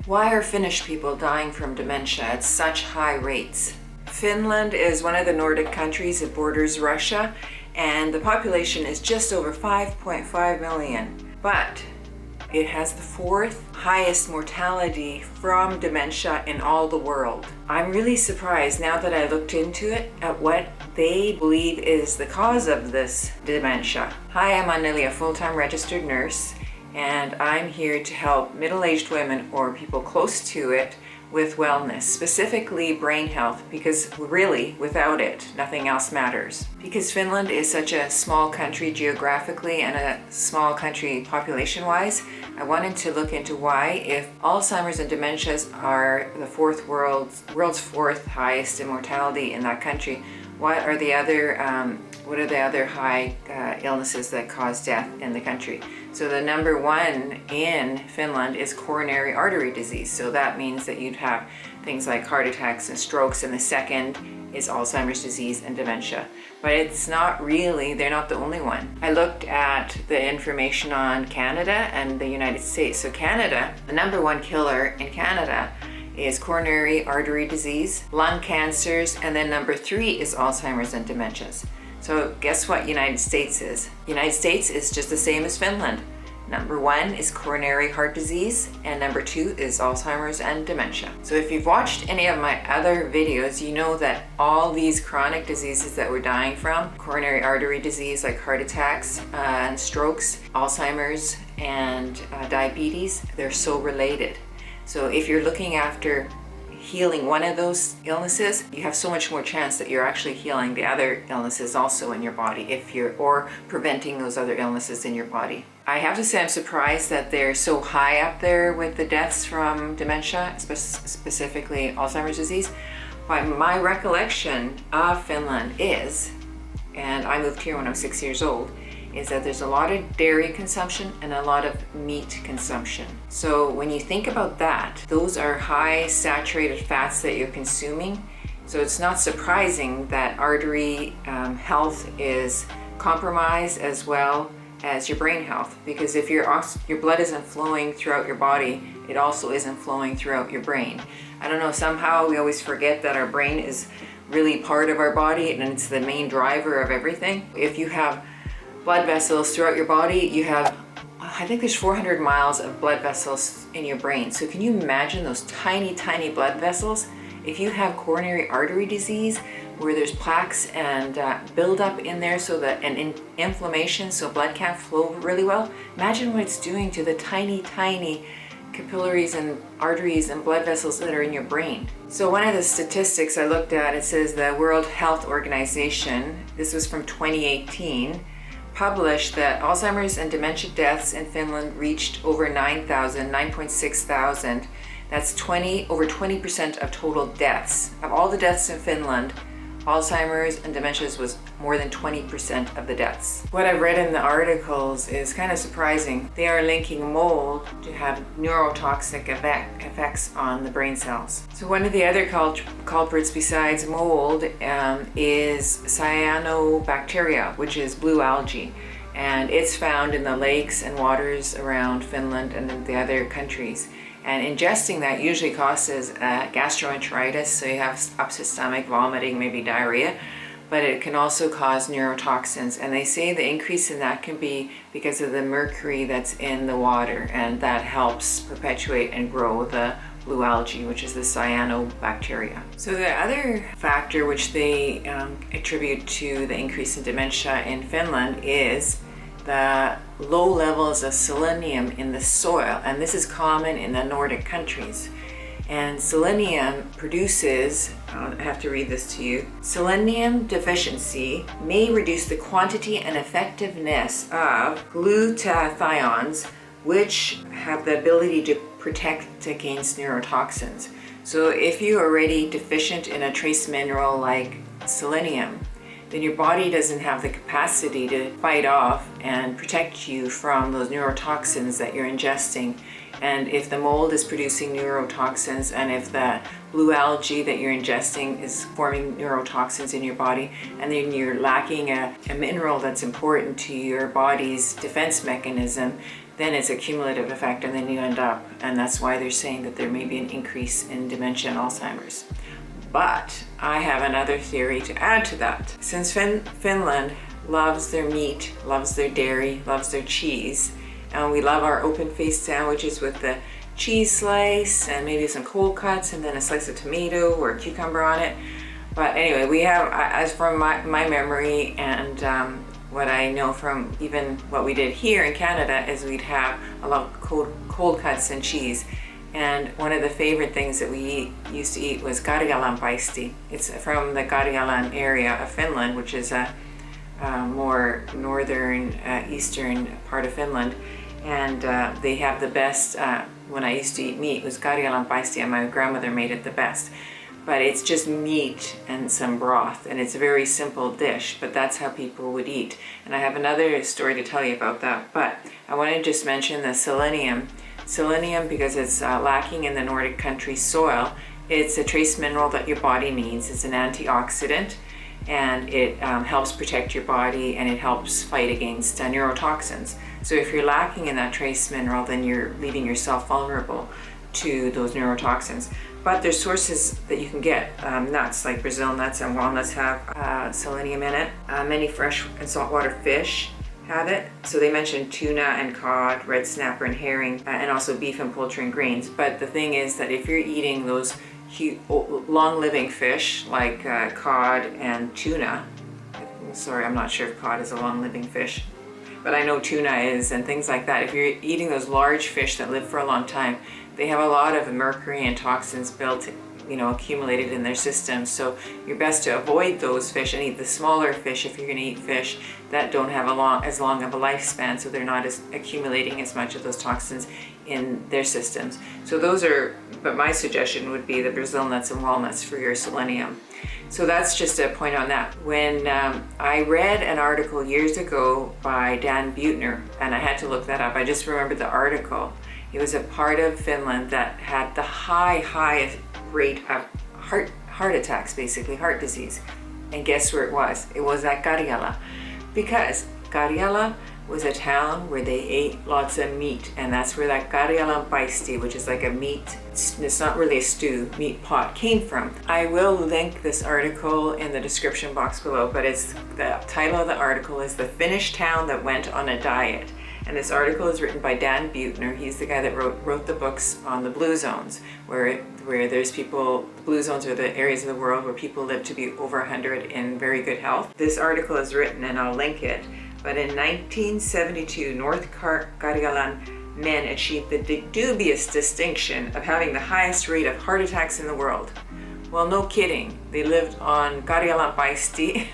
Why are Finnish people dying from dementia at such high rates? Finland is one of the Nordic countries that borders Russia, and the population is just over 5.5 million. But it has the fourth highest mortality from dementia in all the world. I'm really surprised now that I looked into it at what they believe is the cause of this dementia. Hi, I'm Anneli, a full-time registered nurse, and I'm here to help middle-aged women or people close to it with wellness, specifically brain health, because really without it, nothing else matters. Because Finland is such a small country geographically and a small country population-wise, I wanted to look into why, if Alzheimer's and dementias are the world's fourth highest in mortality in that country, what are the other high illnesses that cause death in the country? So the number one in Finland is coronary artery disease. So that means that you'd have things like heart attacks and strokes, and the second is Alzheimer's disease and dementia. But it's not really, they're not the only one. I looked at the information on Canada and the United States. So Canada, the number one killer in Canada is coronary artery disease, lung cancers, and then number 3 is Alzheimer's and dementias. So guess what United States is? United States is just the same as Finland. Number 1 is coronary heart disease, and number 2 is Alzheimer's and dementia. So if you've watched any of my other videos, you know that all these chronic diseases that we're dying from, coronary artery disease like heart attacks and strokes, Alzheimer's and diabetes, they're so related. So if you're looking after healing one of those illnesses, you have so much more chance that you're actually healing the other illnesses also in your body, or preventing those other illnesses in your body. I have to say I'm surprised that they're so high up there with the deaths from dementia, specifically Alzheimer's disease. But my recollection of Finland is, and I moved here when I was 6 years old, is that there's a lot of dairy consumption and a lot of meat consumption. So when you think about that, those are high saturated fats that you're consuming. So it's not surprising that artery health is compromised as well as your brain health, because if your blood isn't flowing throughout your body, it also isn't flowing throughout your brain. I don't know, somehow we always forget that our brain is really part of our body and it's the main driver of everything. If you have blood vessels throughout your body, you have, I think there's 400 miles of blood vessels in your brain. So can you imagine those tiny, tiny blood vessels? If you have coronary artery disease, where there's plaques and buildup in there, so that and inflammation, so blood can't flow really well, imagine what it's doing to the tiny, tiny capillaries and arteries and blood vessels that are in your brain. So one of the statistics I looked at, it says the World Health Organization, this was from 2018, published that Alzheimer's and dementia deaths in Finland reached over 9.6 thousand. That's over 20% of total deaths. Of all the deaths in Finland, Alzheimer's and dementias was more than 20% of the deaths. What I've read in the articles is kind of surprising. They are linking mold to have neurotoxic effects on the brain cells. So one of the other culprits besides mold is cyanobacteria, which is blue algae. And it's found in the lakes and waters around Finland and in the other countries. And ingesting that usually causes gastroenteritis, so you have upset stomach, vomiting, maybe diarrhea, but it can also cause neurotoxins. And they say the increase in that can be because of the mercury that's in the water, and that helps perpetuate and grow the blue algae, which is the cyanobacteria. So the other factor which they attribute to the increase in dementia in Finland is the low levels of selenium in the soil, and this is common in the Nordic countries. And selenium produces, I have to read this to you, selenium deficiency may reduce the quantity and effectiveness of glutathiones, which have the ability to protect against neurotoxins. So if you're already deficient in a trace mineral like selenium, then your body doesn't have the capacity to fight off and protect you from those neurotoxins that you're ingesting. And if the mold is producing neurotoxins, and if the blue algae that you're ingesting is forming neurotoxins in your body, and then you're lacking a mineral that's important to your body's defense mechanism, then it's a cumulative effect, and then you end up, and that's why they're saying that there may be an increase in dementia and Alzheimer's. But I have another theory to add to that. Since Finland loves their meat, loves their dairy, loves their cheese, and we love our open-faced sandwiches with the cheese slice and maybe some cold cuts and then a slice of tomato or a cucumber on it. But anyway, we have, as from my memory and what I know from even what we did here in Canada, is we'd have a lot of cold cuts and cheese. And one of the favorite things that we used to eat was Karjalanpaisti. It's from the Karjalan area of Finland, which is a more northern, eastern part of Finland. And they have the best, when I used to eat meat, it was Karjalanpaisti, and my grandmother made it the best. But it's just meat and some broth, and it's a very simple dish, but that's how people would eat. And I have another story to tell you about that, but I want to just mention the selenium. Selenium, because it's lacking in the Nordic country soil, it's a trace mineral that your body needs. It's an antioxidant, and it helps protect your body, and it helps fight against neurotoxins. So if you're lacking in that trace mineral, then you're leaving yourself vulnerable to those neurotoxins. But there's sources that you can get. Nuts like Brazil nuts and walnuts have selenium in it. Many fresh and saltwater fish have it. So they mentioned tuna and cod, red snapper and herring, and also beef and poultry and grains. But the thing is that if you're eating those long-living fish like cod and tuna, sorry, I'm not sure if cod is a long-living fish, but I know tuna is, and things like that. If you're eating those large fish that live for a long time, they have a lot of mercury and toxins built, accumulated in their systems. So you're best to avoid those fish and eat the smaller fish if you're going to eat fish that don't have as long of a lifespan, so they're not accumulating as much of those toxins in their systems. So but my suggestion would be the Brazil nuts and walnuts for your selenium. So that's just a point on that. When I read an article years ago by Dan Buettner, and I had to look that up, I just remembered the article. It was a part of Finland that had the highest rate of heart attacks, basically heart disease. And guess where it was? It was at Karjala, because Karjala was a town where they ate lots of meat, and that's where that Karjalanpaisti, which is like a meat, it's not really a stew, meat pot, came from. I will link this article in the description box below, but the title of the article is "The Finnish Town That Went on a Diet." And this article is written by Dan Buettner. He's the guy that wrote the books on the blue zones, where there's people, the blue zones are the areas of the world where people live to be over 100 in very good health. This article is written, and I'll link it, but in 1972, North Karjalan men achieved the dubious distinction of having the highest rate of heart attacks in the world. Well, no kidding. They lived on Karjalanpaisti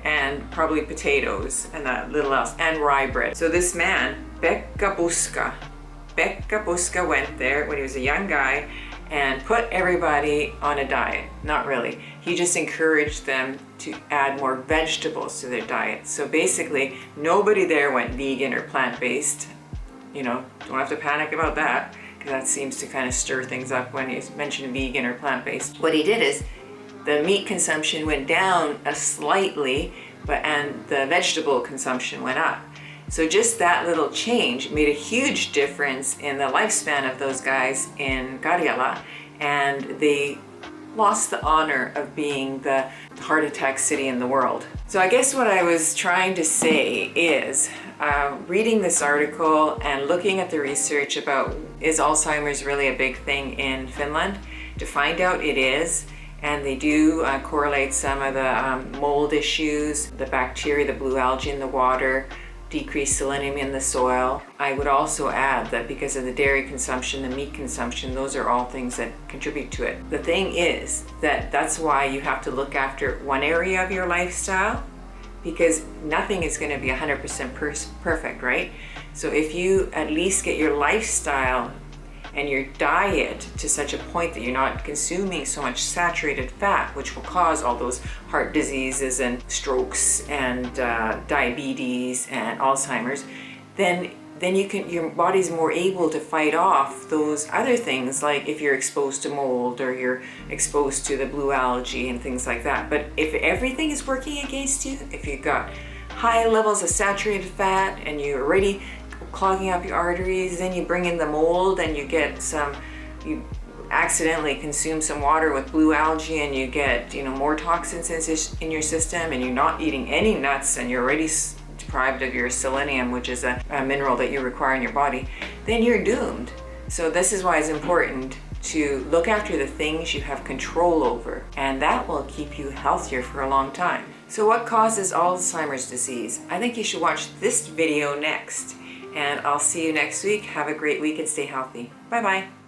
and probably potatoes and that little else, and rye bread. So this man, Pekka Puska went there when he was a young guy and put everybody on a diet. Not really. He just encouraged them to add more vegetables to their diet. So basically, nobody there went vegan or plant-based. Don't have to panic about that, because that seems to kind of stir things up when you mention vegan or plant-based. What he did is, the meat consumption went down slightly, and the vegetable consumption went up. So just that little change made a huge difference in the lifespan of those guys in Karjala, and they lost the honor of being the heart attack city in the world. So I guess what I was trying to say is, reading this article and looking at the research about is Alzheimer's really a big thing in Finland, to find out it is. And they do correlate some of the mold issues, the bacteria, the blue algae in the water, decreased selenium in the soil. I would also add that because of the dairy consumption, the meat consumption, those are all things that contribute to it. The thing is that's why you have to look after one area of your lifestyle, because nothing is going to be 100% perfect, right? So if you at least get your lifestyle and your diet to such a point that you're not consuming so much saturated fat, which will cause all those heart diseases and strokes and diabetes and Alzheimer's, then your body's more able to fight off those other things, like if you're exposed to mold or you're exposed to the blue algae and things like that. But if everything is working against you, if you've got high levels of saturated fat and you're already clogging up your arteries. Then you bring in the mold and you accidentally consume some water with blue algae and you get, more toxins in your system, and you're not eating any nuts and you're already deprived of your selenium, which is a mineral that you require in your body, then you're doomed. So this is why it's important to look after the things you have control over, and that will keep you healthier for a long time. So what causes Alzheimer's disease? I think you should watch this video next, and I'll see you next week. Have a great week and stay healthy. Bye-bye.